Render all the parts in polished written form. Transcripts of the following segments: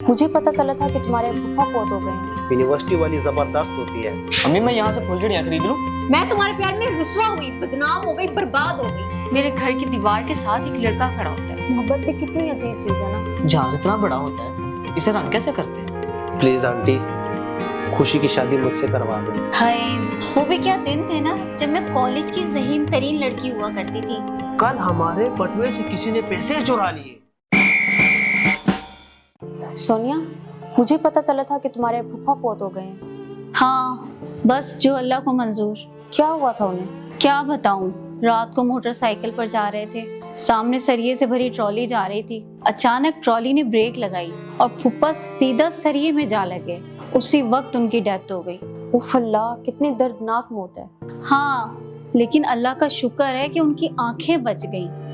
मुझे पता चला था कि तुम्हारे फूफा फौत हो गए हैं। यूनिवर्सिटी वाली जबरदस्त होती है। अम्मी मैं यहाँ से फुलझड़ियाँ खरीद लूँ? मैं तुम्हारे प्यार में रुसवा हुई, बदनाम हो गई, बर्बाद हो गई। मेरे घर की दीवार के साथ एक लड़का खड़ा होता है। मोहब्बत भी कितनी अजीब चीज है ना। जहाज इतना बड़ा होता है, इसे रंग कैसे करते हैं? प्लीज आंटी, खुशी की शादी मुझसे करवा दो। हाय, वो भी क्या दिन थे ना जब मैं कॉलेज की ज़हीन तरीन लड़की हुआ करती थी। कल हमारे बटुए से किसी ने पैसे चुरा लिए। सोनिया, मुझे पता चला था कि तुम्हारे फूफा फौत हो गए हैं। हाँ, बस जो अल्लाह को मंजूर। क्या हुआ था उन्हें? क्या बताऊं, रात को मोटरसाइकिल पर जा रहे थे, सामने सरिये से भरी ट्रॉली जा रही थी। अचानक ट्रॉली ने ब्रेक लगाई और फूफा सीधा सरिये में जा लगे। उसी वक्त उनकी डेथ हो गई। उफ अल्लाह, कितनी दर्दनाक मौत है। हाँ, लेकिन अल्लाह का शुक्र है कि उनकी आंखें बच गईं।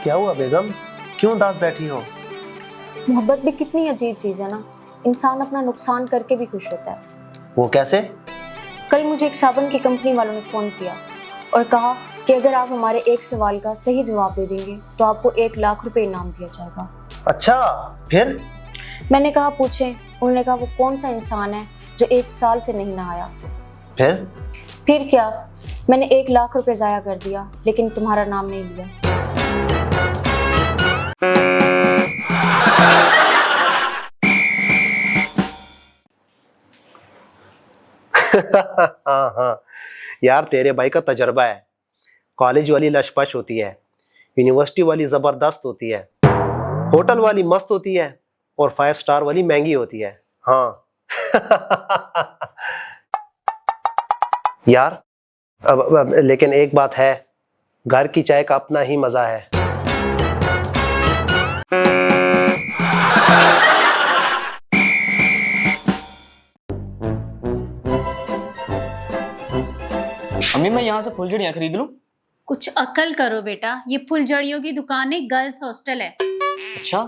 क्या हुआ बेगम, क्यों उदास बैठी हो? मोहब्बत भी कितनी अजीब चीज है ना। इंसान अपना नुकसान करके भी खुश होता है। वो कैसे? कल मुझे एक साबुन की कंपनी वालों ने फोन किया और कहा कि अगर आप हमारे एक सवाल का सही जवाब दे देंगे तो आपको 1 लाख रुपए इनाम दिया जाएगा। अच्छा, फिर? मैंने कहा पूछें। उन्होंने कहा वो कौन सा इंसान है जो 1 साल से नहीं नहाया। फिर क्या, मैंने 1 लाख रुपए जाया कर दिया, लेकिन तुम्हारा नाम नहीं लिया। हाँ हाँ यार, तेरे भाई का तजर्बा है। कॉलेज वाली लशपश होती है, यूनिवर्सिटी वाली जबरदस्त होती है, होटल वाली मस्त होती है और 5 स्टार वाली महंगी होती है। हाँ यार अब लेकिन एक बात है, घर की चाय का अपना ही मजा है। अम्मी मैं यहाँ से फुलझड़ियाँ खरीद लूँ? कुछ अकल करो बेटा, ये फुलझड़ियों की दुकान है, गर्ल्स हॉस्टल है। अच्छा,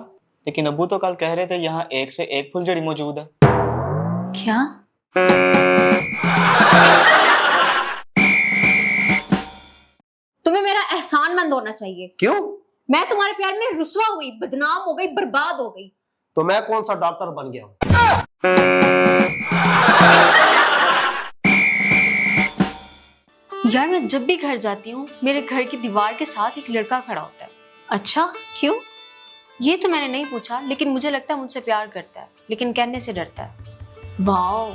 लेकिन अब्बू तो कल कह रहे थे यहाँ एक से एक फुलझड़ी मौजूद है। क्या? तुम्हें मेरा एहसानमंद होना चाहिए। क्यों? मैं तुम्हारे प्यार में रुसवा हुई, बदनाम हो गई, बर्बाद हो गई। तो मैं कौन सा डॉक्टर बन गया हूँ? यार, मैं जब भी घर जाती हूँ मेरे घर की दीवार के साथ एक लड़का खड़ा होता है। अच्छा, क्यों? ये तो मैंने नहीं पूछा, लेकिन मुझे लगता है मुझसे प्यार करता है, लेकिन कहने से डरता है। वाओ,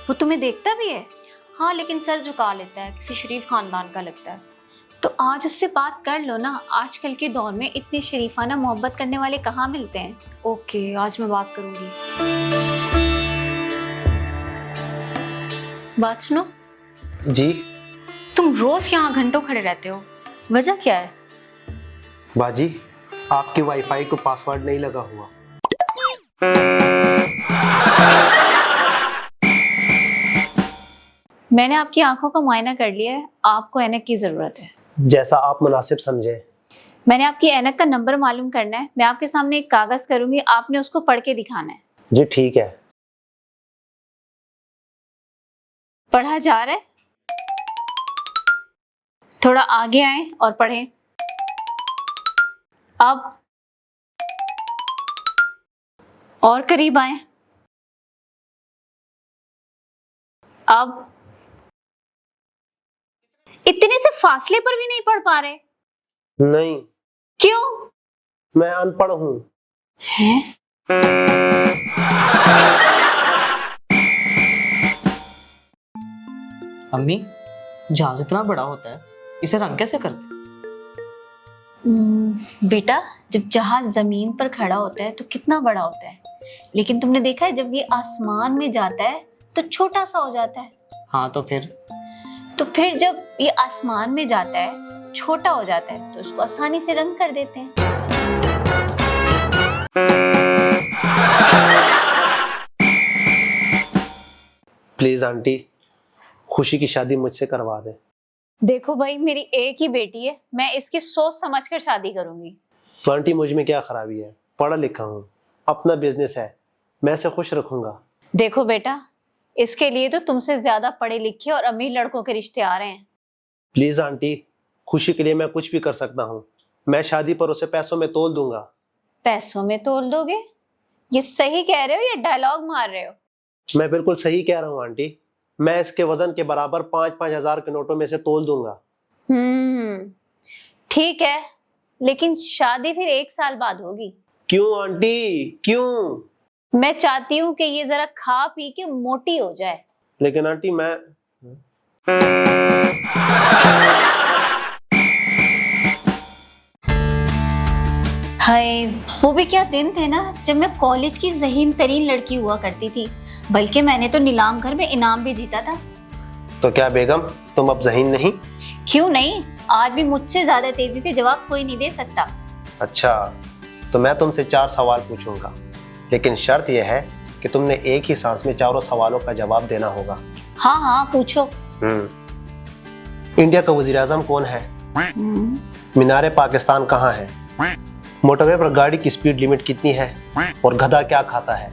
वो तुम्हें देखता भी है? हाँ, लेकिन सर झुका लेता है, किसी शरीफ खानदान का लगता है। तो आज उससे बात कर लो ना, आजकल के दौर में इतनी शरीफाना मोहब्बत करने वाले कहाँ मिलते हैं। ओके, आज मैं बात करूंगी। बात सुनो। जी? तुम रोज यहाँ घंटों खड़े रहते हो, वजह क्या है? बाजी, आपके वाईफाई को पासवर्ड नहीं लगा हुआ। मैंने आपकी आंखों का मुआयना कर लिया है, आपको ऐनक की जरूरत है। जैसा आप मुनासिब समझे। मैंने आपकी ऐनक का नंबर मालूम करना है। मैं आपके सामने एक कागज करूंगी, आपने उसको पढ़ के दिखाना है। जी ठीक है। पढ़ा जा रहा है? थोड़ा आगे आए और पढ़ें। अब और करीब आए। अब इतने से फासले पर भी नहीं पढ़ पा रहे? नहीं, क्यों? मैं अनपढ़ हूँ। हैं? अम्मी, जहाज इतना बड़ा होता है, इसे रंग कैसे करते हैं? बेटा, जब जहाज जमीन पर खड़ा होता है तो कितना बड़ा होता है, लेकिन तुमने देखा है जब ये आसमान में जाता है तो छोटा सा हो जाता है। हाँ, तो फिर जब ये आसमान में जाता है, छोटा हो जाता है, तो उसको आसानी से रंग कर देते हैं। प्लीज आंटी, खुशी की शादी मुझसे करवा दे। देखो भाई, मेरी एक ही बेटी है, मैं इसकी सोच समझ कर शादी करूंगी। तो आंटी, मुझ में क्या खराबी है? पढ़ा लिखा हूँ, अपना बिजनेस है, मैं इसे खुश रखूंगा। देखो बेटा, इसके लिए तो तुमसे ज्यादा पढ़े लिखे और अमीर लड़कों के रिश्ते आ रहे हैं। प्लीज आंटी, खुशी के लिए मैं कुछ भी कर सकता हूँ। मैं शादी पर उसे पैसों में तोल दूंगा। पैसों में तोल दोगे? ये सही कह रहे हो या डायलॉग मार रहे हो? मैं बिल्कुल सही कह रहा हूँ आंटी। मैं इसके वजन के बराबर 5-5 हजार के नोटों में से तोल दूंगा। ठीक है, लेकिन शादी फिर 1 साल बाद होगी। क्यों आंटी, क्यों? मैं चाहती हूँ कि ये जरा खा पी के मोटी हो जाए। लेकिन आंटी मैं हाय, वो भी क्या दिन थे ना जब मैं कॉलेज की ज़हीन तरीन लड़की हुआ करती थी। बल्कि मैंने तो नीलाम घर में इनाम भी जीता था। तो क्या बेगम, तुम अब ज़हीन नहीं? क्यों नहीं, आज भी मुझसे ज्यादा तेजी से जवाब कोई नहीं दे सकता। अच्छा, तो मैं तुमसे 4 सवाल पूछूंगा, लेकिन शर्त यह है कि तुमने एक ही सांस में चारों सवालों का जवाब देना होगा। हाँ हाँ, पूछो। इंडिया का वजीर आजम कौन है? मीनार पाकिस्तान कहाँ है? मोटरवे पर गाड़ी की स्पीड लिमिट कितनी है? और गधा क्या खाता है?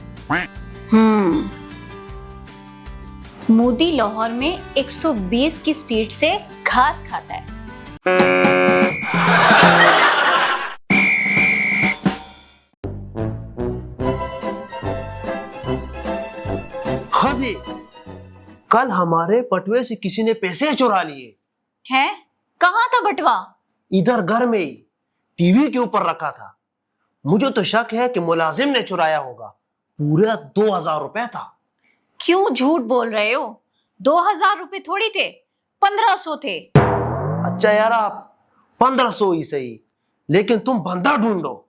मोदी लाहौर में 120 की स्पीड से घास खाता है। हाजी, कल हमारे बटुए से किसी ने पैसे चुरा लिए। हैं? कहाँ था बटवा? इधर घर में ही, टीवी के ऊपर रखा था। मुझे तो शक है कि मुलाजिम ने चुराया होगा। पूरा 2000 रुपए था। क्यों झूठ बोल रहे हो? 2000 रुपए थोड़ी थे, 1500 थे। अच्छा यार, आप 1500 ही सही, लेकिन तुम बंदा ढूंढो।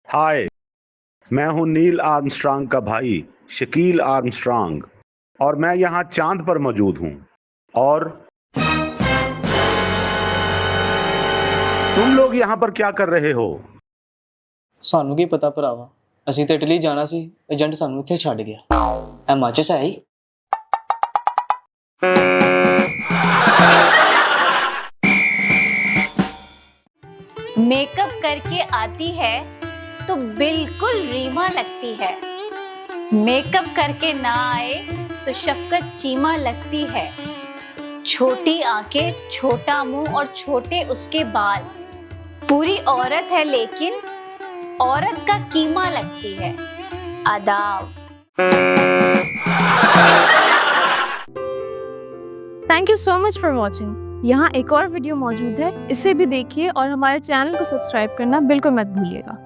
हाय, मैं हूं नील आर्मस्ट्रांग का भाई शकील आर्मस्ट्रांग, और मैं यहां चांद पर मौजूद हूं। और तुम लोग यहां पर क्या कर रहे हो? ਸਾਨੂੰ ਕੀ ਪਤਾ ਭਰਾਵਾ, ਅਸੀਂ ਤੇ ਇਟਲੀ ਜਾਣਾ ਸੀ, ਏਜੰਟ ਸਾਨੂੰ ਇੱਥੇ ਛੱਡ ਗਿਆ। ਐ ਮਾਚਿਸ ਹੈ ਹੀ। मेकअप करके आती है तो बिल्कुल रीमा लगती है। मेकअप करके ना आए तो शफकत चीमा लगती है। छोटी आंखें, छोटा मुंह और छोटे उसके बाल। पूरी औरत है लेकिन औरत का कीमा लगती है। आदाब। Thank you so much for watching. यहाँ एक और वीडियो मौजूद है, इसे भी देखिए और हमारे चैनल को सब्सक्राइब करना बिल्कुल मत भूलिएगा।